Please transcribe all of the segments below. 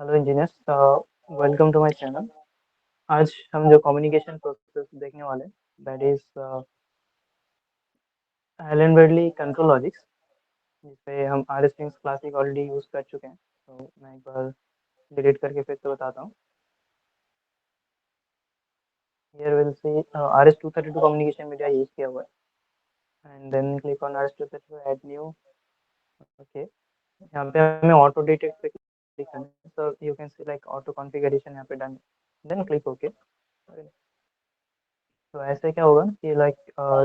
Hello engineers, welcome to my channel. आज हम जो कम्युनिकेशन प्रोसेस देखने वाले हैं that is Allen Bradley ControlLogix, जिसपे हम R strings classic already use कर चुके हैं। तो मैं एक बार डिलीट करके फिर से बताता हूँ। Here will see R S 232 communication media use किया हुआ है and then click on R S 232 add new. Okay, यहाँ पे हमें ऑटो डिटेक्ट पे क्लिक करना है, so you can see like auto configuration यहाँ पे डन, देन क्लिक ओके। तो ऐसे क्या होगा कि लाइक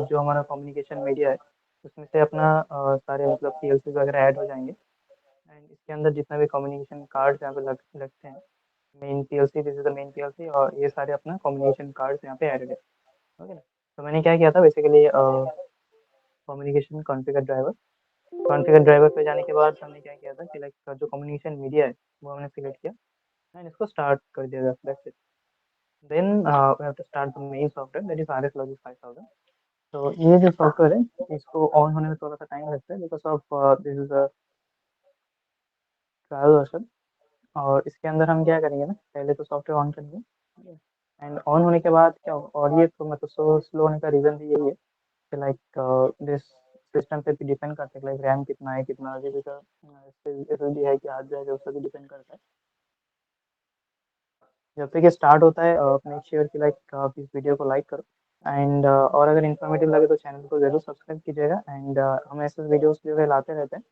जो हमारा कम्युनिकेशन मीडिया है उसमें से अपना सारे मतलब पीएलसी वगैरह ऐड हो जाएंगे एंड इसके अंदर जितना भी कम्युनिकेशन कार्ड्स यहाँ पे लगते हैं, main PLC, this is the main PLC, और ये सारे अपना कम्युनिकेशन कार्ड्स यहाँ पे ऐड है। ओके ना। तो मैंने क्या किया था बेसिकली, कम्युनिकेशन कॉन्फ़िगर ड्राइवर पे जाने के बाद हमने क्या किया था कि लाइक जो कम्युनिकेशन मीडिया है वो हमने सिलेक्ट किया एंड इसको स्टार्ट कर दिया था। Then we have to start the main software that is RsLogix 5000। तो ये जो सॉफ्टवेयर है इसको ऑन होने में थोड़ा सा टाइम लगता है because of this is a trial version. और इसके अंदर हम क्या करेंगे ना, पहले तो सॉफ्टवेयर ऑन करेंगे एंड ऑन होने के बाद क्या होगा, और ये तो मतलब सो स्लो होने का रीज़न भी यही है कि लाइक दिस सिस्टम पे भी डिपेंड करता है, लाइक रैम कितना है, कितना जीबी का SSD है कि हार्ड ड्राइव है, उस पर भी डिपेंड करता है। जब तक ये स्टार्ट होता है मेक श्योर कि लाइक आप इस वीडियो को लाइक करो एंड और अगर इन्फॉर्मेटिव लगे तो चैनल को ज़रूर सब्सक्राइब कीजिएगा एंड हम ऐसे वीडियोस जो है लाते रहते हैं।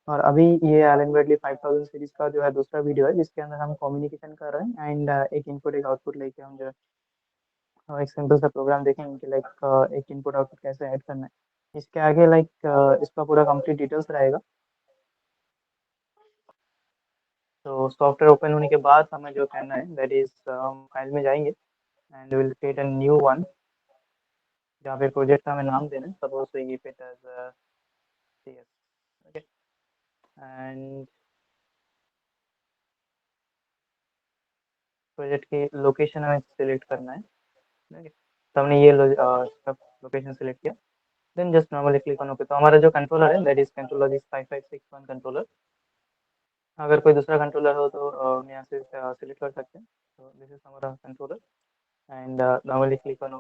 और अभी ये एलन ब्रेडली 5000 सीरीज का जो है दूसरा वीडियो है जिसके अंदर हम कम्युनिकेशन कर रहे हैं एंड एक इनपुट एक आउटपुट लेके हम जो है एक सिंपल सा प्रोग्राम देखेंगे कि लाइक एक इनपुट आउटपुट कैसे ऐड करना है। इसके आगे लाइक इसका पूरा कंप्लीट डिटेल्स रहेगा। तो सॉफ्टवेयर ओपन होने के बाद हमें जो करना है दैट इज हम फाइल में जाएंगे and will create a new one जहाँ पे प्रोजेक्ट का हमें नाम देना है, suppose we give it as CS। Okay, and project की लोकेशन हमें सिलेक्ट करना है। ओके, तो हमने ये सब लोकेशन सिलेक्ट किया, then just normally click on okay. तो हमारा जो कंट्रोलर है that is ControlLogix 5561 controller. अगर कोई दूसरा कंट्रोलर हो तो हम यहाँ से सिलेक्ट कर सकते हैं। तो दिस इज हमारा controller and normally click on.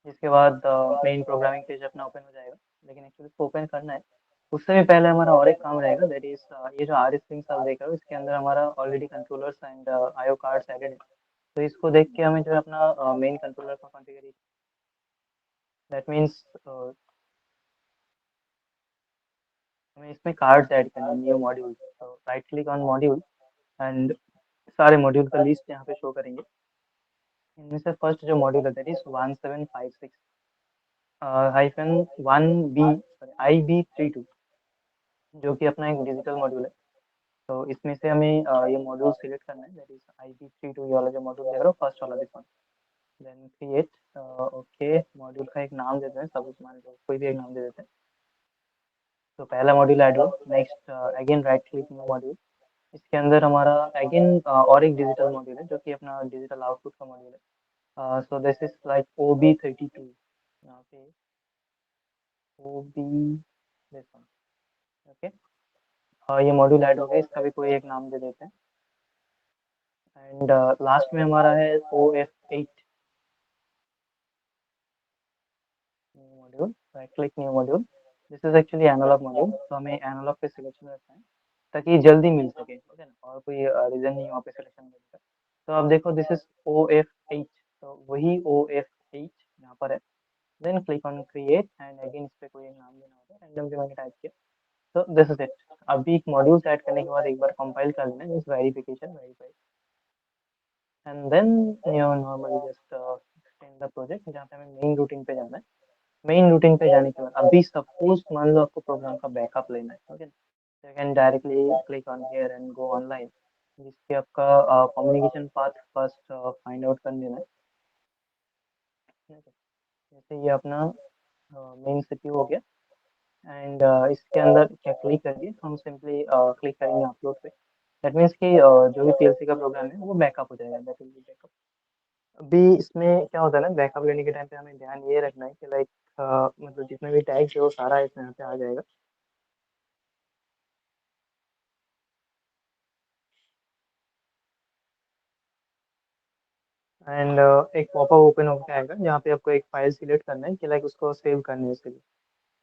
इसके बाद मेन प्रोग्रामिंग पेज अपना ओपन हो जाएगा, लेकिन एक्चुअली इसको ओपन करना है उससे भी पहले हमारा और एक काम रहेगा दैट इज ये जो आर स्ट्रिंग्स आप देख रहे हो इसके अंदर हमारा already controllers and IO cards added है। तो इसको देख के हमें जो है अपना मेन कंट्रोलर का कॉन्फ़िगरेशन, दैट मीन्स हमें इसमें कार्ड्स ऐड करना है, न्यू मॉड्यूल। तो right click on module and सारे मॉड्यूल का लिस्ट यहाँ पे शो करेंगे। इनमें से फर्स्ट जो मॉड्यूल है that is 1756 hyphen 1B, IB32, जो कि अपना एक डिजिटल मॉड्यूल है। तो इसमें से हमें ये मॉड्यूल सिलेक्ट करना है दैट इज IB32, ये वाला जो मॉड्यूल देख रहे हो फर्स्ट वाला this one. Then create, okay, module का एक नाम देते हैं, सब मान लो कोई भी एक नाम दे देते हैं। तो पहला मॉड्यूल ऐड हो, next again right click new module. इसके अंदर हमारा अगेन और एक डिजिटल मॉड्यूल है जो कि अपना डिजिटल आउटपुट का मॉड्यूल है। So this is like OB32, यहाँ पे OB दिस वन। ओके, ये मॉड्यूल ऐड हो गया, इसका भी कोई एक नाम दे देते हैं एंड लास्ट में हमारा है OF8 new module. Right click new module, this is actually analog module, तो हमें एनालॉग पे सिलेक्शन रखना है ताकि ये जल्दी मिल सके। ओके ना, और कोई रीजन नहीं वहाँ पे सिलेक्शन करने का। तो आप देखो दिस इज OF8, तो वही OF8 यहाँ पर है। Then click on create and again इस पे कोई एक नाम देना होगा, रैंडम से मैंने टाइप किया। तो दिस इज इट। अभी मॉड्यूल ऐड करने के बाद एक बार कंपाइल कर लेना है, verification verify, and then you normally just extend the project, जहाँ पे हमें मेन रूटीन पे जाना है। मेन रूटीन पे जाने के बाद अभी सपोज मान लो आपको प्रोग्राम का बैकअप लेना है, okay, you can directly click on here and go online, जिससे आपका communication path first find out कर लेना है। ठीक है? जैसे ये अपना मेन सीपीयू हो गया एंड इसके अंदर क्या क्लिक करिए, हम सिंपली क्लिक करेंगे अपलोड पे। दैट मीन्स कि जो भी पीएलसी का प्रोग्राम है वो बैकअप हो जाएगा, दैट विल बी बैकअप। अभी इसमें क्या होता है ना, बैकअप लेने के टाइम पे हमें ध्यान ये रखना है कि लाइक मतलब जितने भी टैग्स है वो सारा इसमें यहाँ पे आ जाएगा। एंड एक पॉपअप ओपन होकर आएगा जहाँ पे आपको एक फाइल सिलेक्ट करना है कि लाइक उसको सेव करना है उसके लिए।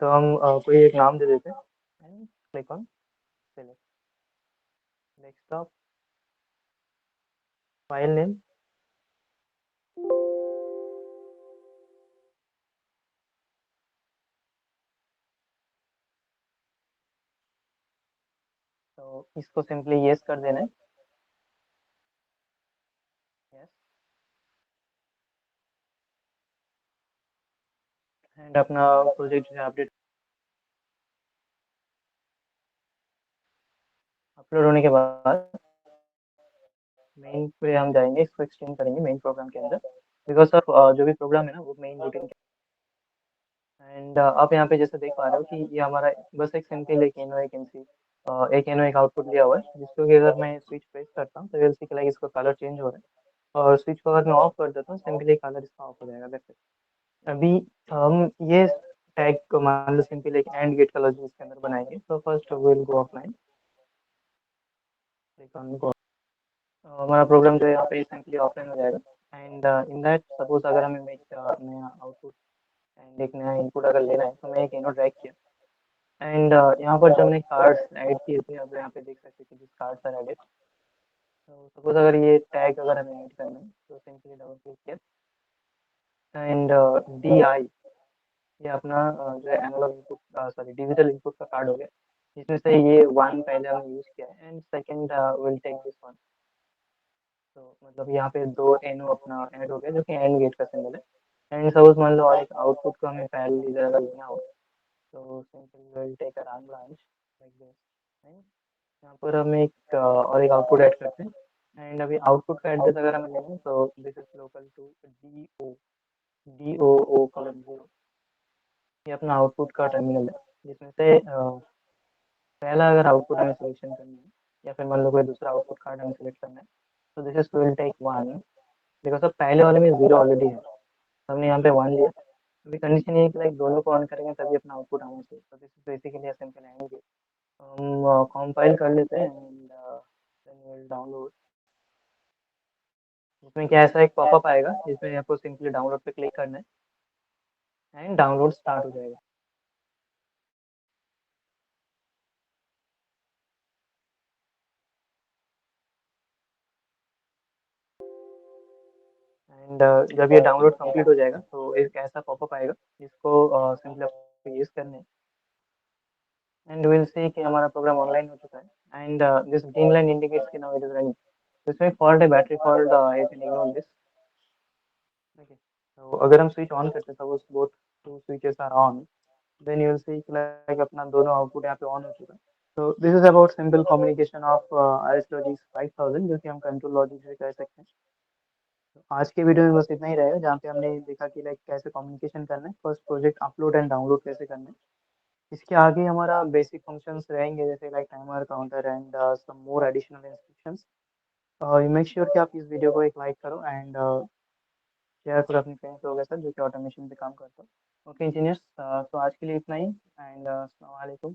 तो हम कोई एक नाम दे देते हैं and click on select desktop file name. तो इसको सिंपली यस कर देना है। यस एंड अपना प्रोजेक्ट जो है अपडेट अपलोड होने के बाद मेन पे हम जाएंगे, इसको एक्सटेंड करेंगे मेन प्रोग्राम के अंदर बिकॉज ऑफ जो भी प्रोग्राम है ना वो मेन रूटीन। एंड आप यहाँ पे जैसे देख पा रहे हो कि ये हमारा बस एक सिंपल एक एनो एक एनसी एक एनो एक आउटपुट लिया हुआ है जिसको कि अगर मैं स्विच प्रेस करता हूँ तो विल सी लाइक इसका कलर चेंज हो रहा है और स्विच को अगर मैं ऑफ कर देता हूँ सिंपली कलर इसका ऑफ हो जाएगा वैसे। अभी हम ये टैग को मान लो सिंपल एक एंड गेट का लॉजिक इसके अंदर बनाएंगे। तो फर्स्ट विल गो ऑफलाइन हमारा प्रोग्राम जो है यहाँ पे सिंपली ऑफलाइन हो जाएगा। एंड इन दैट सपोज अगर हमें एक नया आउटपुट एंड एक नया इनपुट अगर लेना है तो मैं एक इनो ड्रैग किया एंड यहाँ पर जब हमने कार्ड्स ऐड किए थे अब यहाँ पे देख सकते हैं कि दिस कार्ड्स आर एडेड। तो सपोज अगर ये टैग अगर हमें ऐड करना है तो सिंपली डबल क्लिक किया एंड डी आई ये अपना जो है analog input sorry digital input का कार्ड हो गया जिसमें से ये वन पहले हमने यूज किया है and second will take this one. तो मतलब यहाँ पे दो एनो अपना ऐड हो गया जो कि एंड गेट का सिंबल है। एंड सपोज मान लो और एक आउटपुट को हमें पहले इधर अगर लेना हो तो simply will take a run branch like this. यहाँ पर हम एक और एक आउटपुट ऐड करते हैं एंड अभी आउटपुट का एड्रेस अगर हमें लेना है तो this is local to D O colon 0। ये अपना आउटपुट का टर्मिनल है जिसमें से पहला अगर आउटपुट हमें सिलेक्शन करना है या फिर मान लो कोई दूसरा आउटपुट कार्ड हमें सिलेक्ट करना है तो this is will take one because of पहले वाले में जीरो ऑलरेडी है तो हमने यहाँ पे वन लिया। अभी कंडीशन ये है कि लाइक दोनों को ऑन करेंगे तभी अपना आउटपुट आना चाहिए। तो this is basically simple and हम कंपाइल कर लेते हैं एंड देन विल डाउनलोड। उसमें क्या ऐसा एक पॉपअप आएगा जिसमें आपको सिंपली डाउनलोड पे क्लिक करना है एंड डाउनलोड स्टार्ट हो जाएगा। एंड जब ये डाउनलोड कंप्लीट हो जाएगा तो एक ऐसा पॉपअप आएगा जिसको सिंपली आपको यूज करना है एंड विल सी कि हमारा प्रोग्राम ऑनलाइन हो चुका है and this green line indicates कि नाउ इट इज रनिंग। इसमें फॉल्ट है battery fault you can ignore this. Okay तो अगर हम स्विच ऑन करते हैं suppose both two switches are on then you will see like अपना दोनों आउटपुट यहाँ पे ऑन हो चुका है। तो this is about simple communication of RsLogix 5000 जो कि हम कंट्रोल लॉजिक से कर सकते हैं। तो आज के वीडियो में बस इतना ही रहेगा जहाँ पे हमने देखा कि लाइक कैसे कम्युनिकेशन करना है first project upload and download कैसे करना है। इसके आगे हमारा बेसिक फंक्शंस रहेंगे जैसे like timer counter and some more additional instructions. You make sure कि आप इस वीडियो को एक लाइक करो एंड शेयर करो अपने फ्रेंड्स लोगों के साथ जो कि ऑटोमेशन पे काम करते हो। ओके इंजीनियर्स तो आज के लिए इतना ही एंड अस्सलाम वालेकुम।